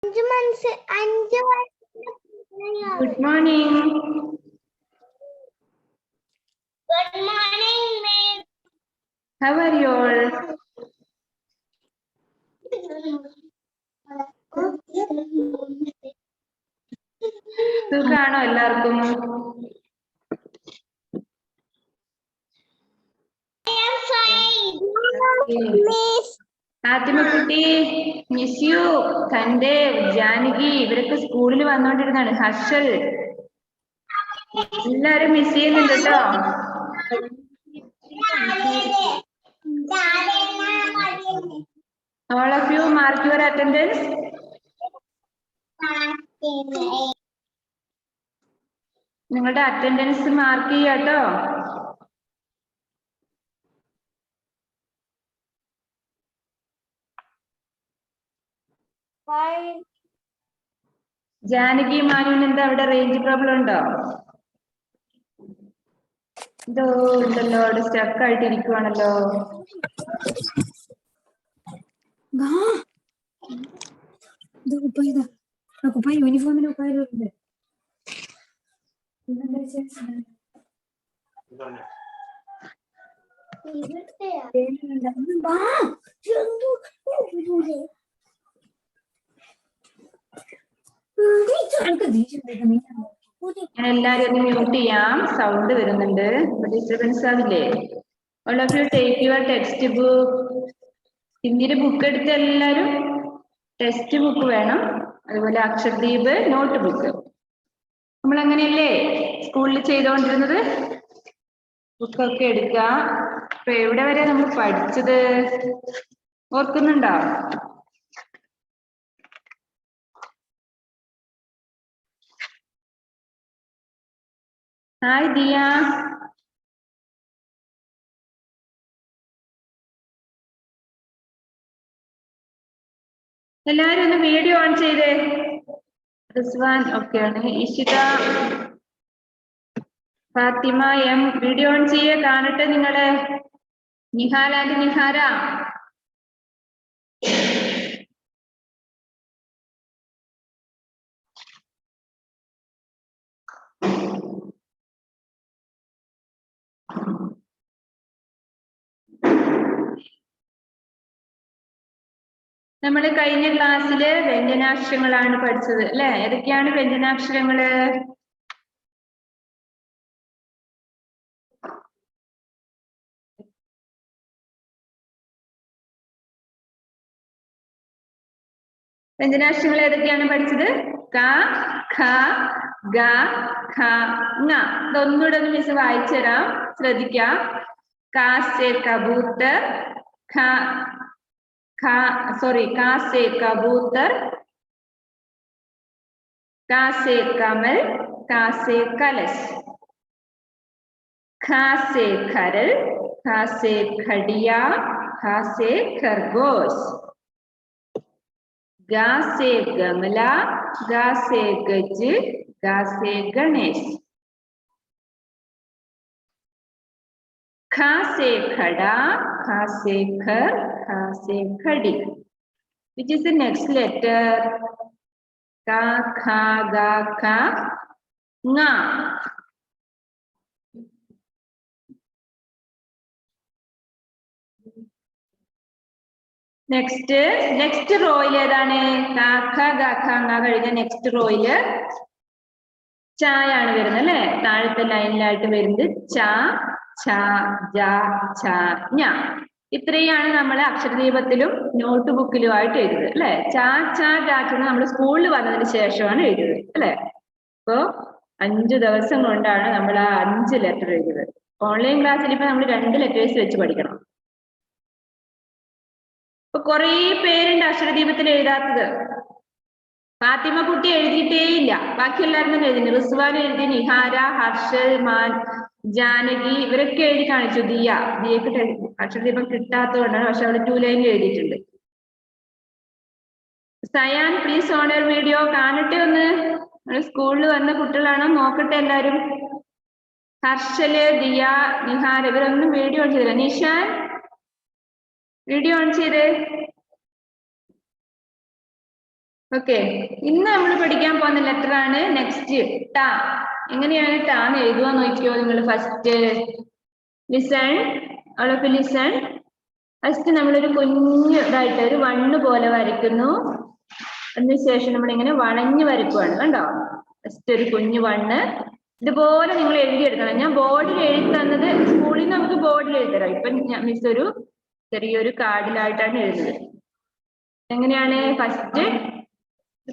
Good morning. Good morning, Miss. How are you all? സുഖാണോ എല്ലാവർക്കും? I am fine. Miss. Fathimakutty, miss you, Sandev, Janaki ഇവരൊക്കെ സ്കൂളിൽ വന്നോണ്ടിരുന്നാണ്. ഹർഷൽ എല്ലാരും മിസ് ചെയ്യുന്നുണ്ട് കേട്ടോ. All of you mark your attendance. നിങ്ങളുടെ അറ്റൻഡൻസ് മാർക്ക് ചെയ്യാട്ടോ. ജാനകി മാനുവിന് എന്താ അവിടെ റേഞ്ച് പ്രോബ്ലം ഉണ്ടോ? ഇതോ ഉണ്ടല്ലോ, അവിടെ സ്റ്റക്ക് ആയിട്ട് ഇരിക്കുവാണല്ലോ. യൂണിഫോമിന് ഞാൻ എല്ലാരും ഒന്ന് മ്യൂട്ട് ചെയ്യാം, സൗണ്ട് വരുന്നുണ്ട്, ഡിസ്റ്റർബൻസ് ആവില്ലേ? All of you take your text book. ഹിന്ദിയുടെ ബുക്ക് എടുത്ത് എല്ലാരും ടെക്സ്റ്റ് ബുക്ക് വേണം, അതുപോലെ അക്ഷർദീപ് നോട്ട് ബുക്ക്. നമ്മൾ അങ്ങനെയല്ലേ സ്കൂളിൽ ചെയ്തുകൊണ്ടിരുന്നത്? ബുക്കൊക്കെ എടുക്കുക. ഇപ്പൊ എവിടെ വരെ നമ്മൾ പഠിച്ചത് ഓർക്കുന്നുണ്ടോ? ഹായ് ദിയ. എല്ലാരും ഒന്ന് വീഡിയോ ഓൺ ചെയ്തേ. റിസ്വാൻ ഒക്കെയാണ്. Ishita, Fathima M video on ചെയ്യേ, കാണട്ടെ നിങ്ങള്. നിഹാൽ ആൻഡ് നിഹാര. നമ്മൾ കഴിഞ്ഞ ക്ലാസ്സില് വ്യഞ്ജനാക്ഷരങ്ങളാണ് പഠിച്ചത് അല്ലെ? ഏതൊക്കെയാണ് വ്യഞ്ജനാക്ഷരങ്ങള്? വ്യഞ്ജനാക്ഷരങ്ങൾ ഏതൊക്കെയാണ് പഠിച്ചത്? ക, ഖ, ഗ, ഘ, ങ. ഇതൊന്നുകൂടെ ഒന്ന് മിസ് വായിച്ചു തരാം, ശ്രദ്ധിക്കാം. ക സെ കബൂത്തർ, ക से कबूतर, का से कमल, का से कलश, ख से खरल, ख से खड़िया, ख से खरगोश, ग से गमला, ग से गज, ग से गणेश, ख से खड़ा, ख से खर, ख से खड़ी. Which is the next letter? Ka, kha, ga, kha, nga. Next row ഏതാണ്? Ka, kha, ga, kha, nga കഴിഞ്ഞ നെക്സ്റ്റ് റോയില് ചായാണ് വരുന്നത് അല്ലെ? താഴത്തെ ലൈനിലായിട്ട് വരുന്നത് ച, ഛ, ജ, ഛ, ഞ. ഇത്രയാണ് നമ്മൾ അക്ഷരദീപത്തിലും നോട്ട് ബുക്കിലുമായിട്ട് എഴുതുന്നത് അല്ലെ? ചാ, ചാ, ചാ നമ്മൾ സ്കൂളിൽ വന്നതിന് ശേഷമാണ് എഴുതുന്നത് അല്ലെ? അപ്പോ 5 ദിവസം കൊണ്ടാണ് നമ്മൾ ആ 5 ലെറ്റർ എഴുതുന്നത്. ഓൺലൈൻ ക്ലാസ്സിൽ ഇപ്പൊ നമ്മൾ 2 ലെറ്റേഴ്സ് വെച്ച് പഠിക്കണം. ഇപ്പൊ കുറേ പേരുണ്ട് അക്ഷരദീപത്തിൽ എഴുതാത്തത്. ഫാത്തിമ കുട്ടി എഴുതിയിട്ടേ ഇല്ല, ബാക്കി എല്ലാവരും തന്നെ എഴുതി. റിസ്വാൻ എഴുതി, നിഹാര, ഹർഷൽ, മാൻ, ജാനകി ഇവരൊക്കെ എഴുതി കാണിച്ചു. ദിയക്ക് അക്ഷരദീപം കിട്ടാത്തത് കൊണ്ടാണ്, പക്ഷെ അവിടെ 2 ലൈൻ എഴുതിയിട്ടുണ്ട്. Cyan please on your video. കാണട്ടെ ഒന്ന്, സ്കൂളിൽ വന്ന കുട്ടികളാണോ നോക്കട്ടെ എല്ലാരും. ഹർഷല്, ദിയ, നിഹാര ഇവരൊന്നും വീഡിയോ ഓൺ ചെയ്തില്ല. നിഷാൻ വീഡിയോ ഓൺ ചെയ്തേ. ഓക്കെ, ഇന്ന് നമ്മൾ പഠിക്കാൻ പോകുന്ന ലെറ്റർ ആണ് നെക്സ്റ്റ് ട. എങ്ങനെയാണ് ട എന്ന് എഴുതുക നോക്കിയോ നിങ്ങൾ. First listen, all of listen. First നമ്മളൊരു കുഞ്ഞു ഇതായിട്ട് ഒരു വണ്ണ് പോലെ വരയ്ക്കുന്നു. അതിനുശേഷം നമ്മൾ ഇങ്ങനെ വളഞ്ഞു വരയ്ക്കുവാണ്. കണ്ടോ? ഫസ്റ്റ് ഒരു കുഞ്ഞു വണ്ണ് ഇതുപോലെ നിങ്ങൾ എഴുതിയെടുക്കണം. ഞാൻ ബോർഡിൽ എഴുതി തന്നത്, സ്കൂളിൽ നിന്ന് നമുക്ക് ബോർഡിൽ എഴുതരാം. ഇപ്പൊ മിസ് ഒരു ചെറിയൊരു കാർഡിലായിട്ടാണ് എഴുതുന്നത്. എങ്ങനെയാണ്? ഫസ്റ്റ്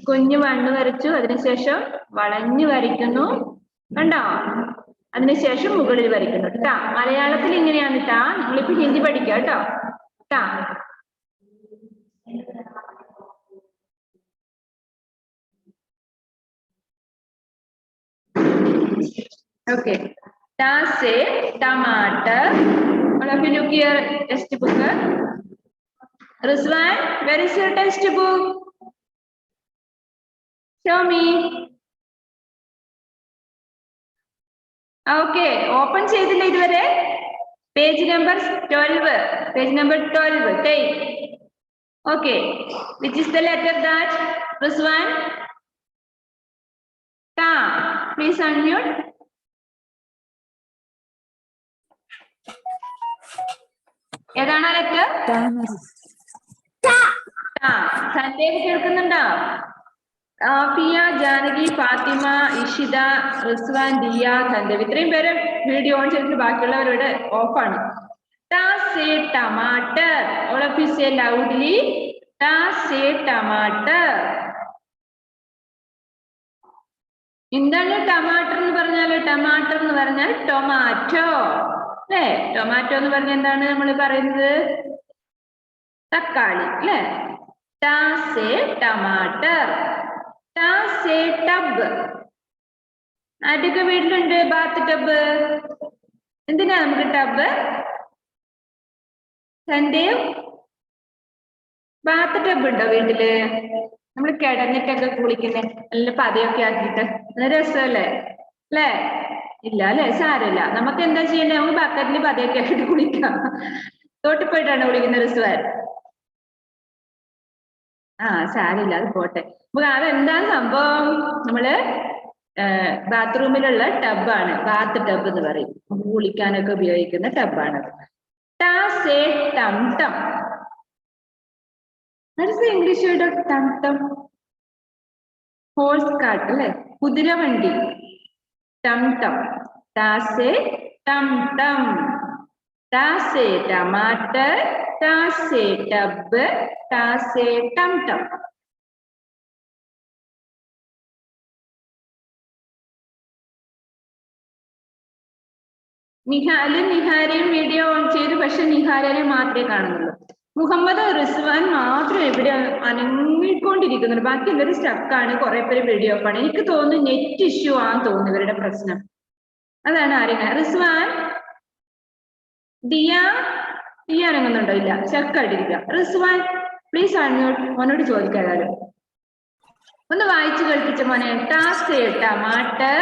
കുഞ്ഞു വണ്ണ് വരച്ചു, അതിനുശേഷം വളഞ്ഞു വരയ്ക്കുന്നു. കണ്ടോ? അതിനുശേഷം മുകളിൽ വരയ്ക്കുന്നു. ട്ടാ മലയാളത്തിൽ ഇങ്ങനെയാണ് ട്ടാ. നിങ്ങളിപ്പോ ഹിന്ദി പഠിക്കുക കേട്ടോ. ട്ടാ okay. Ta say tomato. All of you look your textbook. Rizwan, where is your textbook? Show me. Okay, open ചെയ്തില്ല ഇതുവരെ. Page number 12. Page number 12. Take. Okay. Which is the letter that? Rizwan? Ta. Please unmute. ഏതാണ് letter? സന്ധ്യക്ക് കേൾക്കുന്നുണ്ടോ? ആഫിയ, ജാനകി, ഫാത്തിമ, ഇഷിത, റിസ്വാൻ, ദിയ, സന്ധ്യ. ഇത്രയും പേര് video on ചെയ്തിട്ട് ബാക്കിയുള്ളവരുടെ ഓഫാണ്. Ta say tomato. All of you say loudly. Ta say tomato. എന്താണ് ടമാറ്റർ എന്ന് പറഞ്ഞാല്? ടമാറ്റർ എന്ന് പറഞ്ഞാൽ ടൊമാറ്റോ അല്ലേ? ടൊമാറ്റോ എന്ന് പറഞ്ഞാൽ എന്താണ് നമ്മൾ പറയുന്നത്? തക്കാളി അല്ലേ? Ta say tomato. Ta say tub. ആദ്യമൊക്കെ വീട്ടിലുണ്ട് ബാത്ത് ടബ്. എന്തിനാ നമുക്ക് ടബ്? സന്ധ്യ, ബാത്ത് ടബ് ഉണ്ടോ വീട്ടില്? നമ്മൾ കിടന്നിട്ടൊക്കെ കുളിക്കുന്നേ, നല്ല പതയൊക്കെ ആക്കിയിട്ട് നല്ല രസമല്ലേ അല്ലേ? ഇല്ല അല്ലേ? സാരമില്ല. നമുക്ക് എന്താ ചെയ്യണ്ടേ? നമുക്ക് ബക്കറ്റിൽ പതയൊക്കെ ആക്കിയിട്ട് കുളിക്കാം. തോട്ടിൽ പോയിട്ടാണ് കുളിക്കുന്ന റിസ്വാൻ. സാരമില്ല, അത് പോട്ടെ. നമുക്ക് അതെന്താ സംഭവം? നമ്മള് ബാത്റൂമിലുള്ള ടബാണ്, ബാത്ത് ടബ് എന്ന് പറയും. കുളിക്കാനൊക്കെ ഉപയോഗിക്കുന്ന ടബാണ്. Ta say tum tum. What is the English word of tum tum? Horse cart, അല്ലേ? കുതിരവണ്ടി. Tum tum. Ta say tum tum. Ta say tomato. Ta say tub. Ta say tum tum. നിഹാലും നിഹാരയും video on ചെയ്തു, പക്ഷെ നിഹാരനെ മാത്രമേ കാണുന്നുള്ളൂ. മുഹമ്മദ് റിസ്വാൻ മാത്രം ഇവിടെ അനങ്ങിക്കൊണ്ടിരിക്കുന്നുണ്ട്. ബാക്കി എല്ലാവരും സ്റ്റക്കാണ്. കുറെ പേര് വീഡിയോ ഓഫാണ്. എനിക്ക് തോന്നുന്നു നെറ്റ് ഇഷ്യൂ ആണെന്ന് തോന്നുന്നു ഇവരുടെ പ്രശ്നം. അതാണ് ആരെങ്കിലും. റിസ്വാൻ, ദിയ അനങ്ങുന്നുണ്ടോ? ഇല്ല, സ്റ്റക്കായിട്ടിരിക്കുക. Rizwan please unmute. മോനോട് ചോദിക്കാതാലും ഒന്ന് വായിച്ചു കേൾപ്പിച്ച മോനെ. Ta say tomato.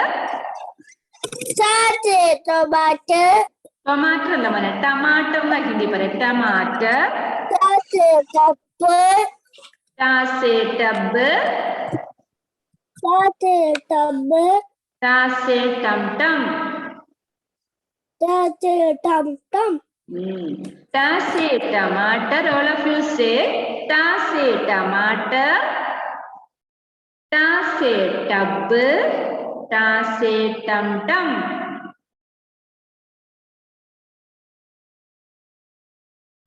tomato. Tomato അല്ല മോനെ, ടമാറ്റോ എന്നാ ഹിന്ദി പറയാം. ടമാറ്റോ. Ta say tub. Ta say tub. Ta say tub. Ta say tum tum. Ta say tum tum. Ta say tomato. All of you say ta say tomato. Ta say tub. Ta say tum tum.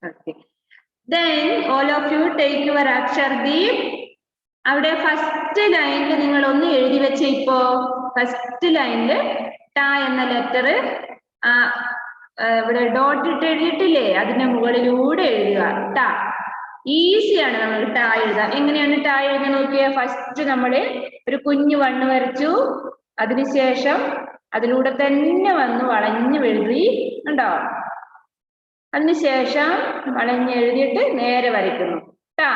Okay. Then all of you take your Akshardeep. അവിടെ first ലൈനിൽ നിങ്ങൾ ഒന്ന് എഴുതി വെച്ച. ഇപ്പോ first ലൈനില് ട എന്ന letter ഇവിടെ ഡോട്ട് ഇട്ട് എഴുതിയിട്ടില്ലേ? അതിന്റെ മുകളിലൂടെ എഴുതുക ട. ഈസിയാണ് നമ്മൾ ട എഴുതാൻ. എങ്ങനെയാണ് ട എഴുതാൻ നോക്കിയാൽ, ഫസ്റ്റ് നമ്മള് ഒരു കുഞ്ഞു വണ്ണ് വരച്ചു, അതിനുശേഷം അതിലൂടെ തന്നെ വന്ന് വളഞ്ഞു എഴുതി. ഉണ്ടോ? അതിനുശേഷം വളഞ്ഞ് എഴുതിയിട്ട് നേരെ വരയ്ക്കുന്നു ട്ടാ.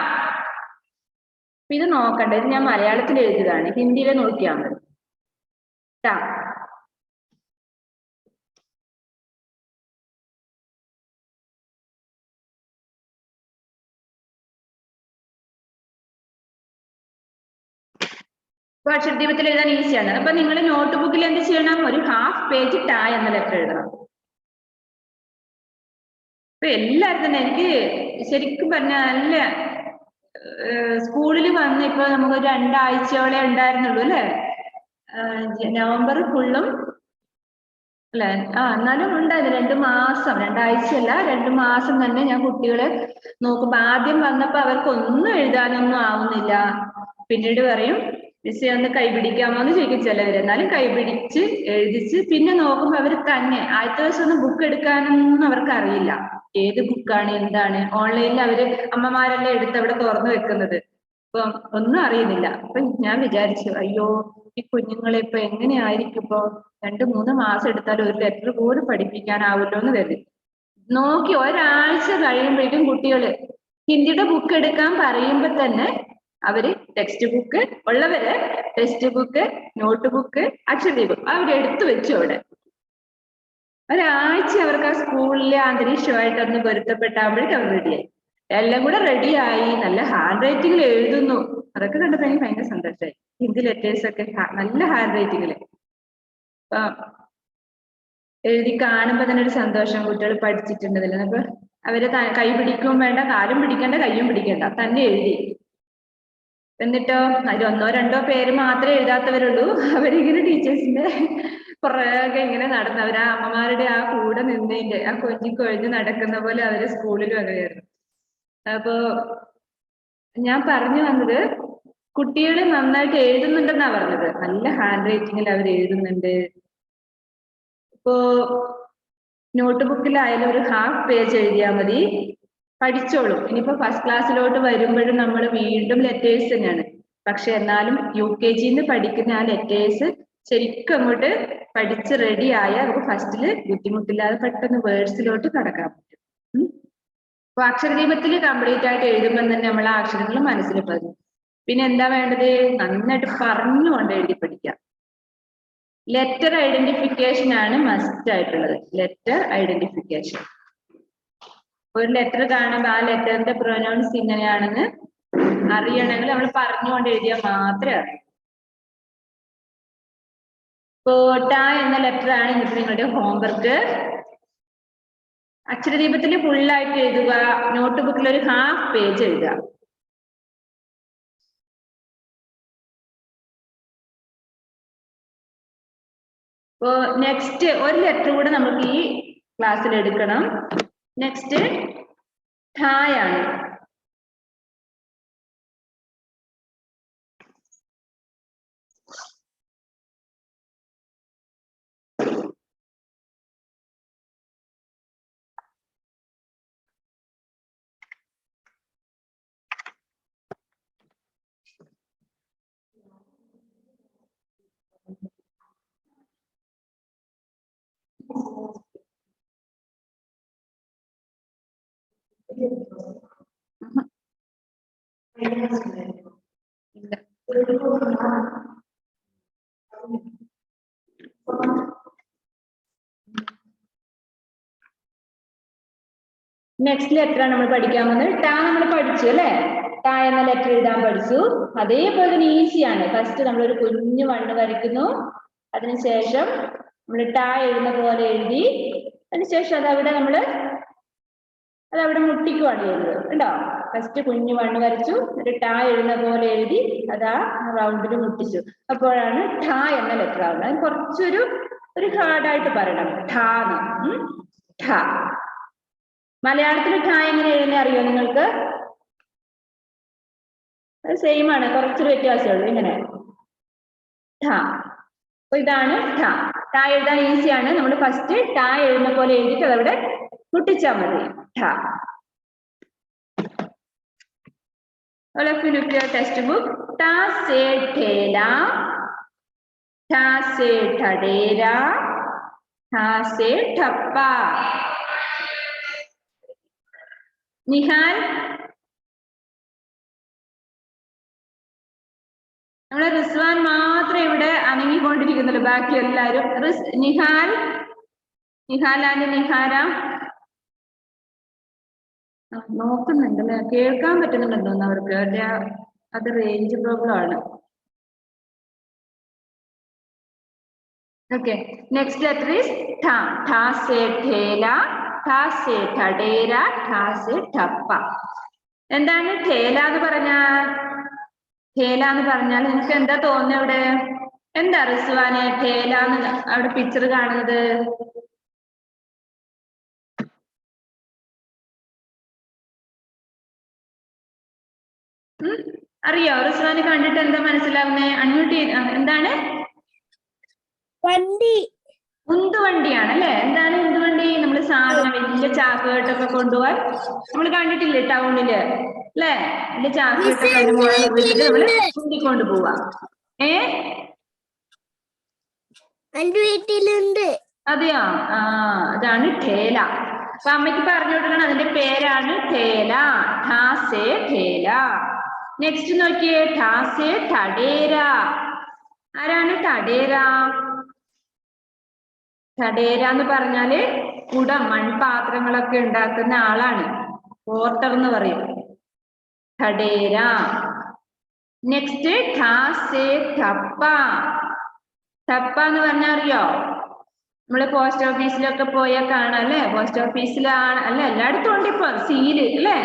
ഇത് നോക്കണ്ട, ഇത് ഞാൻ മലയാളത്തിൽ എഴുതിയതാണ്. ഹിന്ദിയിൽ നോക്കിയാൽ മതി ട്ടാ. അപ്പൊ അക്ഷരദീപത്തിൽ എഴുതാൻ ഈസിയാണ്. അപ്പൊ നിങ്ങൾ നോട്ട് ബുക്കിൽ എന്ത് ചെയ്യണം? ഒരു ഹാഫ് പേജ് ട എന്ന ലെറ്റർ എഴുതണം. അപ്പൊ എല്ലാവരും തന്നെ എനിക്ക് ശരിക്കും പറഞ്ഞാൽ നല്ല സ്കൂളിൽ വന്ന് ഇപ്പൊ നമുക്ക് 2 ആഴ്ചയോടെ ഉണ്ടായിരുന്നുള്ളൂ അല്ലെ? നവംബർ ഫുള്ളും അല്ലെ? എന്നാലും ഉണ്ടായിരുന്നു 2 മാസം, 2 ആഴ്ചയല്ല 2 മാസം തന്നെ ഞാൻ കുട്ടികളെ നോക്കുമ്പോ ആദ്യം വന്നപ്പോ അവർക്ക് ഒന്നും എഴുതാനൊന്നും ആവുന്നില്ല. പിന്നീട് പറയും മിസ്സേ ഒന്ന് കൈപിടിക്കാമോ എന്ന് ചോദിക്കും ചിലവര്. എന്നാലും കൈപിടിച്ച് എഴുതിച്ച് പിന്നെ നോക്കുമ്പോ അവർ തന്നെ ആദ്യത്തെ ദിവസം ഒന്നും ബുക്ക് എടുക്കാനൊന്നും അവർക്ക് അറിയില്ല. ഏത് ബുക്കാണ് എന്താണ് ഓൺലൈനിൽ അവര് അമ്മമാരെല്ലാം എടുത്ത് അവിടെ തുറന്നു വെക്കുന്നത്. ഇപ്പൊ ഒന്നും അറിയുന്നില്ല. അപ്പൊ ഞാൻ വിചാരിച്ചു അയ്യോ ഈ കുഞ്ഞുങ്ങളെ ഇപ്പൊ എങ്ങനെയായിരിക്കും ഇപ്പൊ 2-3 മാസം എടുത്താലും ഒരു ലെറ്റർ പോലും പഠിപ്പിക്കാനാവുമല്ലോ എന്ന് കരുതി നോക്കി. ഒരാഴ്ച കഴിയുമ്പോഴേക്കും കുട്ടികള് ഹിന്ദിയുടെ ബുക്ക് എടുക്കാൻ പറയുമ്പോ തന്നെ അവര് ടെക്സ്റ്റ് ബുക്ക് ഉള്ളവര് ടെക്സ്റ്റ് ബുക്ക്, നോട്ട് ബുക്ക്, അക്ഷരദീപം അവരെടുത്തു വെച്ചു അവിടെ. ഒരാഴ്ച അവർക്ക് ആ സ്കൂളിലെ അന്തരീക്ഷമായിട്ടൊന്ന് പൊരുത്തപ്പെട്ടാകുമ്പോഴേക്കും അവർ റെഡിയായി. എല്ലാം കൂടെ റെഡിയായി, നല്ല ഹാൻഡ് റൈറ്റിംഗിൽ എഴുതുന്നു. അതൊക്കെ കണ്ടപ്പോ എനിക്ക് ഭയങ്കര സന്തോഷമായി. ഹിന്ദി ലെറ്റേഴ്സ് ഒക്കെ നല്ല ഹാൻഡ് റൈറ്റിംഗില് എഴുതി കാണുമ്പോ തന്നെ ഒരു സന്തോഷം. കുട്ടികൾ പഠിച്ചിട്ടുണ്ടല്ലോ. അപ്പൊ അവരെ കൈ പിടിക്കും വേണ്ട, കാലും പിടിക്കണ്ട, കയ്യും പിടിക്കണ്ട, തന്നെ എഴുതി. എന്നിട്ടോ അതിൽ 1-2 പേര് മാത്രമേ എഴുതാത്തവരുള്ളൂ. അവരിങ്ങനെ ടീച്ചേഴ്സിന്റെ പുറകെ ഇങ്ങനെ നടന്നു. അവരാ അമ്മമാരുടെ ആ കൂടെ നിന്നതിന്റെ ആ കൊഞ്ചിക്കൊഴിഞ്ഞ് നടക്കുന്ന പോലെ അവര് സ്കൂളിലും അങ്ങനെയായിരുന്നു. അപ്പോ ഞാൻ പറഞ്ഞു വന്നത് കുട്ടികൾ നന്നായിട്ട് എഴുതുന്നുണ്ടെന്നാ പറഞ്ഞത്. നല്ല ഹാൻഡ് റൈറ്റിംഗിൽ അവർ എഴുതുന്നുണ്ട്. ഇപ്പോ നോട്ട് ബുക്കിലായാലും ഒരു ഹാഫ് പേജ് എഴുതിയാൽ മതി, പഠിച്ചോളും. ഇനിയിപ്പോ ഫസ്റ്റ് ക്ലാസ്സിലോട്ട് വരുമ്പോഴും നമ്മൾ വീണ്ടും ലെറ്റേഴ്സ് തന്നെയാണ്. പക്ഷെ എന്നാലും UKG പഠിക്കുന്ന ആ ലെറ്റേഴ്സ് ശരിക്കും അങ്ങോട്ട് പഠിച്ച് റെഡി ആയാൽ നമുക്ക് ഫസ്റ്റില് ബുദ്ധിമുട്ടില്ലാതെ പെട്ടെന്ന് വേർഡ്സിലോട്ട് കടക്കാൻ പറ്റും. അപ്പൊ അക്ഷരദീപത്തിൽ കംപ്ലീറ്റ് ആയിട്ട് എഴുതുമ്പോൾ തന്നെ നമ്മൾ ആ അക്ഷരങ്ങൾ മനസ്സിൽ പതിഞ്ഞു. പിന്നെ എന്താ വേണ്ടത്? നന്നായിട്ട് പറഞ്ഞുകൊണ്ട് എഴുതി പഠിക്കാം. ലെറ്റർ ഐഡന്റിഫിക്കേഷൻ ആണ് മസ്റ്റ് ആയിട്ടുള്ളത്. Letter identification. ഒരു ലെറ്റർ കാണുമ്പോൾ ആ ലെറ്ററിന്റെ പ്രൊനൗൺസ് ഇങ്ങനെയാണെന്ന് അറിയണമെങ്കിൽ നമ്മൾ പറഞ്ഞുകൊണ്ട് എഴുതിയാൽ മാത്രമേ അറിയൂ. ഇപ്പോ ട എന്ന ലെറ്റർ ആണ് ഇന്നത്തെ നിങ്ങളുടെ ഹോംവർക്ക്. അക്ഷരദീപത്തിൽ ഫുള്ളായിട്ട് എഴുതുക. നോട്ട് ബുക്കിൽ ഒരു ഹാഫ് പേജ് എഴുതുക. ഇപ്പോ നെക്സ്റ്റ് ഒരു ലെറ്റർ കൂടെ നമുക്ക് ഈ ക്ലാസ്സിൽ എടുക്കണം. നെക്സ്റ്റ് ഠായാണ്. നെക്സ്റ്റ് ലെറ്റർ ആണ് നമ്മൾ പഠിക്കാൻ പോകുന്നത്. ട നമ്മൾ പഠിച്ചു അല്ലെ? ട എന്ന ലെറ്റർ എഴുതാൻ പഠിച്ചു. അതേപോലെ തന്നെ ഈസിയാണ്. ഫസ്റ്റ് നമ്മൾ ഒരു കുഞ്ഞു വണ്ണ് വരയ്ക്കുന്നു. അതിനുശേഷം നമ്മൾ ട എഴുതുന്ന പോലെ എഴുതി. അതിനുശേഷം അതവിടെ മുട്ടിക്കുവാണ് ചെയ്യുന്നത്. ഉണ്ടോ? ഫസ്റ്റ് കുഞ്ഞു വണ്ണ് വരച്ചു, ഒരു ട എഴുതുന്ന പോലെ എഴുതി, അതാ റൗണ്ടിൽ മുട്ടിച്ചു. അപ്പോഴാണ് ഠ എന്ന ലെറ്റർ ആവുന്നത്. അത് കുറച്ചൊരു ഹാർഡായിട്ട് പറയണം. ഠ. ഠ. മലയാളത്തിൽ ഠ എങ്ങനെ എഴുതുന്ന അറിയോ നിങ്ങൾക്ക്? അത് സെയിം ആണ്, കുറച്ചൊരു വ്യത്യാസമേ ഉള്ളൂ. ഇങ്ങനെ ഠ. അപ്പൊ ഇതാണ് ഠ. ഠ എഴുതാൻ ഈസിയാണ്. നമ്മൾ ഫസ്റ്റ് ഠ എഴുതുന്ന പോലെ എഴുതിയിട്ട് അതവിടെ മുട്ടിച്ചാൽ മതി. ഠ. All of you look your textbook. Ta se thela, tha se thadera, tha se thappa. Nihal, നമ്മളെ റിസ്വാൻ മാത്രം ഇവിടെ അനങ്ങിക്കൊണ്ടിരിക്കുന്നുള്ളൂ. ബാക്കി എല്ലാവരും നിഹാൽ ആൻഡ് നിഹാര നോക്കുന്നുണ്ടല്ലേ? കേൾക്കാൻ പറ്റുന്നുണ്ടെന്ന് തോന്നുന്നു അവർക്ക്. അത് റേഞ്ച് പ്രോബ്ലം ആണ്. Okay. Next letter is tha. Tha se thela, tha se thadera, tha se thappa. എന്താണ് ഠേല എന്ന് പറഞ്ഞാൽ? ഠേല എന്ന് പറഞ്ഞാൽ നിങ്ങൾക്ക് എന്താ തോന്നുന്നത് ഇവിടെ? എന്താ റിസ്വാനെ ഠേല എന്ന് അവിടെ പിക്ചർ കാണുന്നത്? അറിയോ? റിസ്വാന് കണ്ടിട്ട് എന്താ മനസ്സിലാവുന്നേ? അൺമ്യൂട്ട് ചെയ്ത് എന്താണ്? വണ്ടി. ഉന്തുവണ്ടിയാണ് അല്ലെ? എന്താണ് ഉന്തുവണ്ടി? നമ്മൾ സാധനം വലിയ ചാക്കുകെട്ടൊക്കെ കൊണ്ടുപോകാൻ നമ്മൾ കണ്ടിട്ടില്ലേ ടൗണില് അല്ലെ? വലിയ ചാക്കുകെട്ടൊക്കെ അതിന് മുകളിൽ വെച്ചിട്ട് നമ്മള് ഉന്തിക്കൊണ്ട് പോവാ. എന്റെ വീട്ടിലുണ്ട്. അതെയോ? ആ അതാണ് ഠേല. അപ്പൊ അമ്മയ്ക്ക് പറഞ്ഞു കൊടുക്കണം അതിന്റെ പേരാണ് ഠേല. ഠാസേ ഠേല. നെക്സ്റ്റ് നോക്കിയേ ഠാസേ ടഡേര. ആരാണ് ടഡേര? ടഡേര എന്ന് പറഞ്ഞാല് കുടം മൺപാത്രങ്ങളൊക്കെ ഉണ്ടാക്കുന്ന ആളാണ്. പോർട്ടർ എന്ന് പറയും ടഡേര. നെക്സ്റ്റ് ഠാസേ ടപ്പ. ടപ്പ എന്ന് പറഞ്ഞാൽ അറിയോ? നമ്മള് പോസ്റ്റ് ഓഫീസിലൊക്കെ പോയാൽ കാണാം അല്ലെ? പോസ്റ്റ് ഓഫീസിലാണ് അല്ല എല്ലായിടത്തും ഉണ്ട് ഇപ്പൊ സീല് അല്ലെ?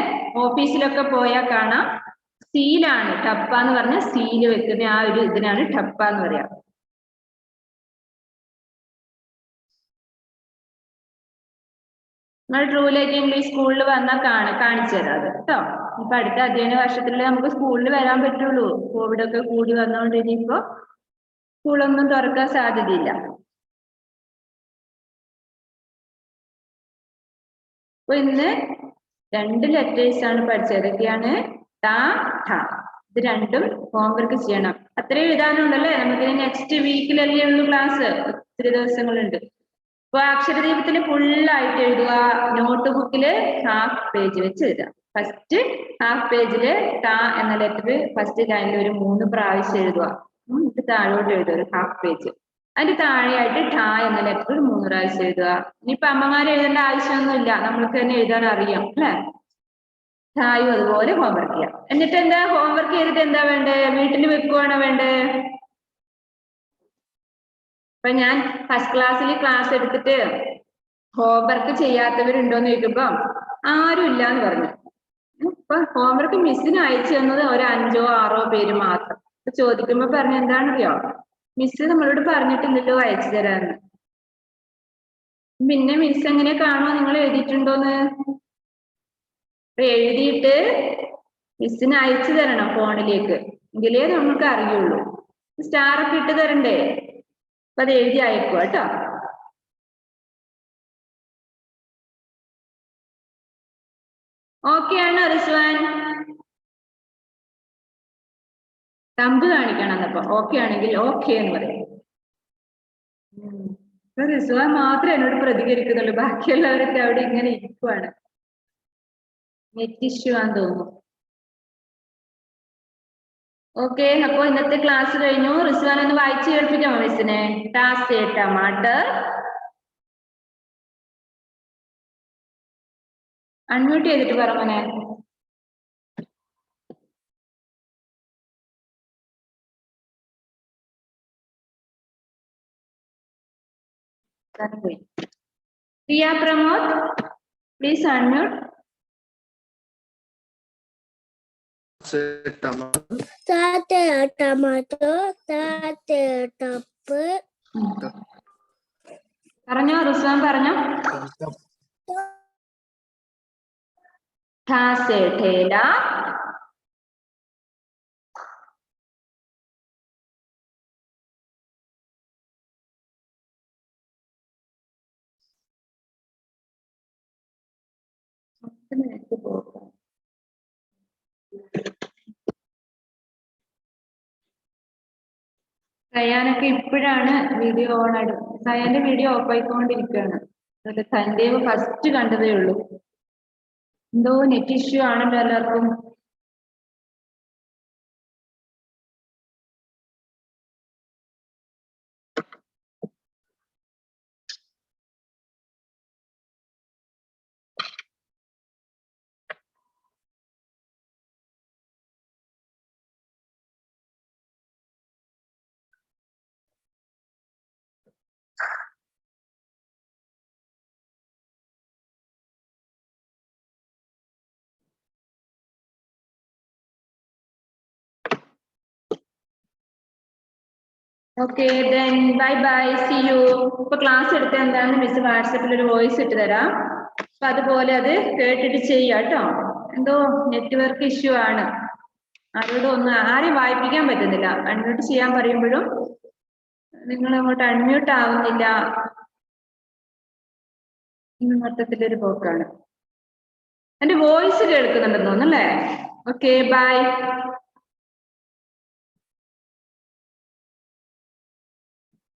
ഓഫീസിലൊക്കെ പോയാൽ കാണാം സീലാണ്. ടപ്പ എന്ന് പറഞ്ഞാൽ സീല് വെക്കുന്ന ആ ഒരു ഇതിനാണ് ടപ്പ എന്ന് പറയാ. നിങ്ങൾ ട്രൂലേക്ക് ഇംഗ്ലീഷ് സ്കൂളിൽ വന്നാൽ കാണിച്ചു തരാം അത് കേട്ടോ. ഇപ്പൊ അടുത്ത അധ്യയന വർഷത്തിലേ നമുക്ക് സ്കൂളിൽ വരാൻ പറ്റുള്ളൂ. കോവിഡ് ഒക്കെ കൂടി വന്നുകൊണ്ട് ഇനിയിപ്പോ സ്കൂളൊന്നും തുറക്കാൻ സാധ്യതയില്ല. അപ്പൊ ഇന്ന് 2 ലെറ്റേഴ്സ് ആണ് പഠിച്ചത്. ഏതൊക്കെയാണ്? ട ഠ. ഇത് രണ്ടും ഹോംവർക്ക് ചെയ്യണം. അത്രയും എഴുതാനുണ്ടല്ലേ? നമുക്ക് നെക്സ്റ്റ് വീക്കിലല്ലേ ഉള്ളൂ ക്ലാസ്. ഒത്തിരി ദിവസങ്ങളുണ്ട്. അപ്പൊ അക്ഷരദീപത്തിൽ ഫുള്ളായിട്ട് എഴുതുക. നോട്ട് ബുക്കില് ഹാഫ് പേജ് വെച്ച് എഴുതുക. ഫസ്റ്റ് ഹാഫ് പേജില് ട എന്ന ലെറ്റർ ഫസ്റ്റ് ലൈനിൽ ഒരു 3 പ്രാവശ്യം എഴുതുക. ഇത് താഴോട്ട് എഴുതുക ഒരു ഹാഫ് പേജ്. അതിന്റെ താഴെയായിട്ട് ഠ എന്ന ലെറ്റർ 3 പ്രാവശ്യം എഴുതുക. ഇനിയിപ്പൊ അമ്മമാർ എഴുതേണ്ട ആവശ്യമൊന്നുമില്ല, നമ്മൾക്ക് തന്നെ എഴുതാൻ അറിയാം അല്ലെ? ഠായും അതുപോലെ ഹോംവർക്ക് ചെയ്യാം. എന്നിട്ട് എന്താ ഹോംവർക്ക് ചെയ്തിട്ട് എന്താ വേണ്ടേ? വീട്ടിൽ വെക്കുവാണോ വേണ്ടേ? അപ്പൊ ഞാൻ ഫസ്റ്റ് ക്ലാസ്സിൽ ക്ലാസ് എടുത്തിട്ട് ഹോംവർക്ക് ചെയ്യാത്തവരുണ്ടോന്ന് ചോദിക്കുമ്പോ ആരും ഇല്ല എന്ന് പറഞ്ഞു. ഇപ്പൊ ഹോംവർക്ക് മിസ്സിന് അയച്ചു തന്നത് ഒരു 5ഓ 6ഓ പേര് മാത്രം. അപ്പൊ ചോദിക്കുമ്പോ പറഞ്ഞ എന്താണെന്നറിയോ? മിസ് നമ്മളോട് പറഞ്ഞിട്ടില്ലല്ലോ അയച്ചു തരാന്ന്. പിന്നെ മിസ് എങ്ങനെ കാണുമോ നിങ്ങൾ എഴുതിയിട്ടുണ്ടോന്ന്? എഴുതിയിട്ട് മിസ്സിന് അയച്ചു തരണം ഫോണിലേക്ക്. എങ്കിലേ നമുക്ക് അറിയുള്ളൂ. സ്റ്റാർ ഒക്കെ ഇട്ട് തരണ്ടേ? അപ്പൊ അത് എഴുതി അയക്കുക കേട്ടോ. ഓക്കെ ആണോ റിസ്വാൻ? തമ്പ് കാണിക്കണം എന്നപ്പോ ഓക്കെ ആണെങ്കിൽ ഓക്കെ എന്ന് പറയും. റിസ്വാൻ മാത്രമേ എന്നോട് പ്രതികരിക്കുന്നുള്ളൂ, ബാക്കിയുള്ളവരൊക്കെ അവിടെ ഇങ്ങനെ ഇരിക്കുവാണ്. നെറ്റ് ഇഷ്യൂ ആണെന്ന് തോന്നുന്നു. ഓക്കെ, അപ്പൊ ഇന്നത്തെ ക്ലാസ് കഴിഞ്ഞു. റിസ്വാൻ ഒന്ന് വായിച്ചു കേൾപ്പിക്കാമോ മിസ്സിനെ? ടാസേ ടമാട്ടർ. അൺമ്യൂട്ട് ചെയ്തിട്ട് പറ മോനെ. Priya Pramod, please unmute. Tate tomato, tate toppu. പറഞ്ഞോ റിസ്വാൻ പറഞ്ഞോ. ഠാസേ ഠേല. സയാനൊക്കെ ഇപ്പോഴാണ് വീഡിയോ ഓൺ ആയിട്ട്. സയാന്റെ വീഡിയോ ഓഫ് ആയിക്കൊണ്ടിരിക്കുകയാണ്. തന്റെ ഫസ്റ്റ് കണ്ടതേ ഉള്ളൂ. എന്തോ നെറ്റ് ഇഷ്യൂ ആണല്ലോ എല്ലാവർക്കും. Okay then bye bye see you. ഇപ്പൊ ക്ലാസ് എടുത്ത എന്താണെന്ന് മിസ് വാട്സപ്പിൽ ഒരു വോയിസ് ഇട്ട് തരാം. അപ്പൊ അതുപോലെ അത് കേട്ടിട്ട് ചെയ്യാം കേട്ടോ. എന്തോ നെറ്റ്വർക്ക് ഇഷ്യൂ ആണ്. ആരെയും വായിപ്പിക്കാൻ പറ്റുന്നില്ല. അൺമ്യൂട്ട് ചെയ്യാൻ പറയുമ്പോഴും നിങ്ങൾ അങ്ങോട്ട് അൺമ്യൂട്ട് ആവുന്നില്ല. ഇന്ന് മൊത്തത്തിലൊരു പോക്കാണ്. എന്റെ വോയിസ് കേൾക്കുന്നുണ്ടെന്ന് തോന്നുന്നല്ലേ? Okay by.